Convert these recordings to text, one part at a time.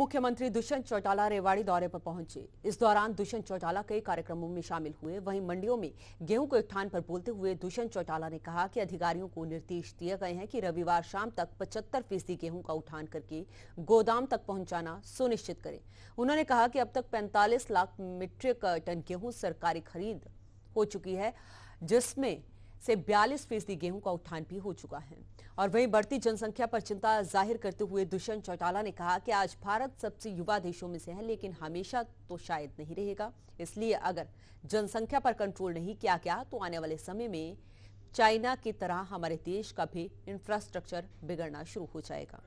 मुख्यमंत्री दुष्यंत चौटाला रेवाड़ी दौरे पर पहुंचे। इस दौरान दुष्यंत चौटाला कई कार्यक्रमों में शामिल हुए। वहीं मंडियों में गेहूं के उत्थान पर बोलते हुए दुष्यंत चौटाला ने कहा कि अधिकारियों को निर्देश दिए गए हैं कि रविवार शाम तक 75% गेहूं का उठान करके गोदाम तक पहुंचाना सुनिश्चित करें। उन्होंने कहा कि अब तक 45 लाख मीट्रिक टन गेहूं सरकारी खरीद हो चुकी है, जिसमें से 42% गेहूं का उत्थान भी हो चुका है। और वहीं बढ़ती जनसंख्या पर चिंता जाहिर करते हुए दुष्यंत चौटाला ने कहा कि आज भारत सबसे युवा देशों में से है, लेकिन हमेशा तो शायद नहीं रहेगा। इसलिए अगर जनसंख्या पर कंट्रोल नहीं किया गया तो आने वाले समय में चाइना की तरह हमारे देश का भी इंफ्रास्ट्रक्चर बिगड़ना शुरू हो जाएगा।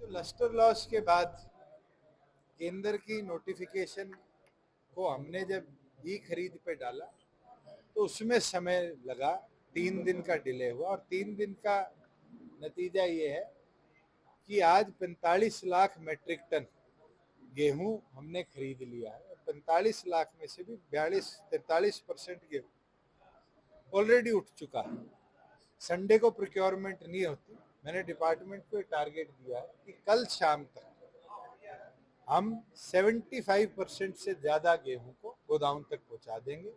तो लस्टर लॉस के बाद केंद्र की नोटिफिकेशन को हमने जब ई खरीद पे डाला तो उसमें समय लगा, 3 दिन का डिले हुआ और 3 दिन का नतीजा ये है कि आज 45 लाख मेट्रिक टन गेहूं हमने खरीद लिया है। 45 लाख में से भी 43% गेहूं ऑलरेडी उठ चुका है। संडे को प्रोक्योरमेंट नहीं होती। मैंने डिपार्टमेंट को टारगेट दिया है कि कल शाम तक हम 75% से ज्यादा गेहूं को गोदाम तक पहुंचा देंगे।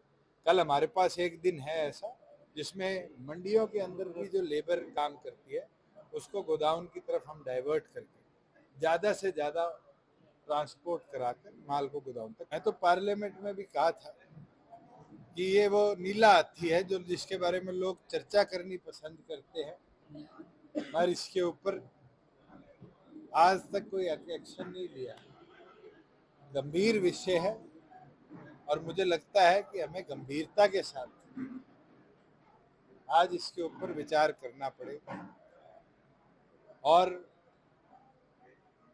कल हमारे पास एक दिन है ऐसा जिसमें मंडियों के अंदर भी जो लेबर काम करती है उसको गोदाम की तरफ हम डाइवर्ट करके ज्यादा से ज्यादा ट्रांसपोर्ट कराकर माल को गोदाम तक। मैं तो पार्लियामेंट में भी कहा था कि ये वो नीला हाथी है जो जिसके बारे में लोग चर्चा करनी पसंद करते हैं, पर इसके ऊपर आज तक कोई एक्शन नहीं लिया। गंभीर विषय है और मुझे लगता है कि हमें गंभीरता के साथ आज इसके ऊपर विचार करना पड़ेगा और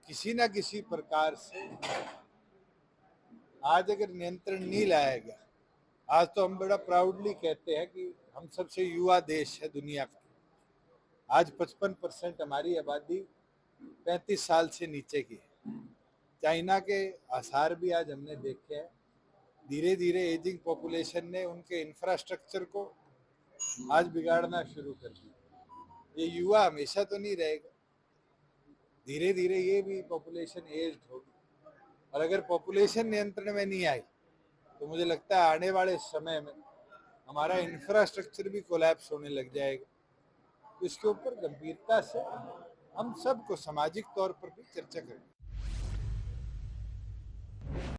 किसी न किसी प्रकार से आज अगर नियंत्रण नहीं लाया गया, आज तो हम बड़ा प्राउडली कहते हैं कि हम सबसे युवा देश है दुनिया का। आज 55% हमारी आबादी 35 साल से नीचे की है। चाइना के आसार भी आज हमने देखे हैं। धीरे धीरे एजिंग पॉपुलेशन ने उनके इंफ्रास्ट्रक्चर को आज बिगाड़ना शुरू कर दिया। ये युवा हमेशा तो नहीं रहेगा, धीरे धीरे ये भी पॉपुलेशन एज्ड होगी और अगर पॉपुलेशन नियंत्रण में नहीं आई तो मुझे लगता है आने वाले समय में हमारा इंफ्रास्ट्रक्चर भी कोलैप्स होने लग जाएगा। तो इसके ऊपर गंभीरता से हम सबको सामाजिक तौर पर भी चर्चा करें।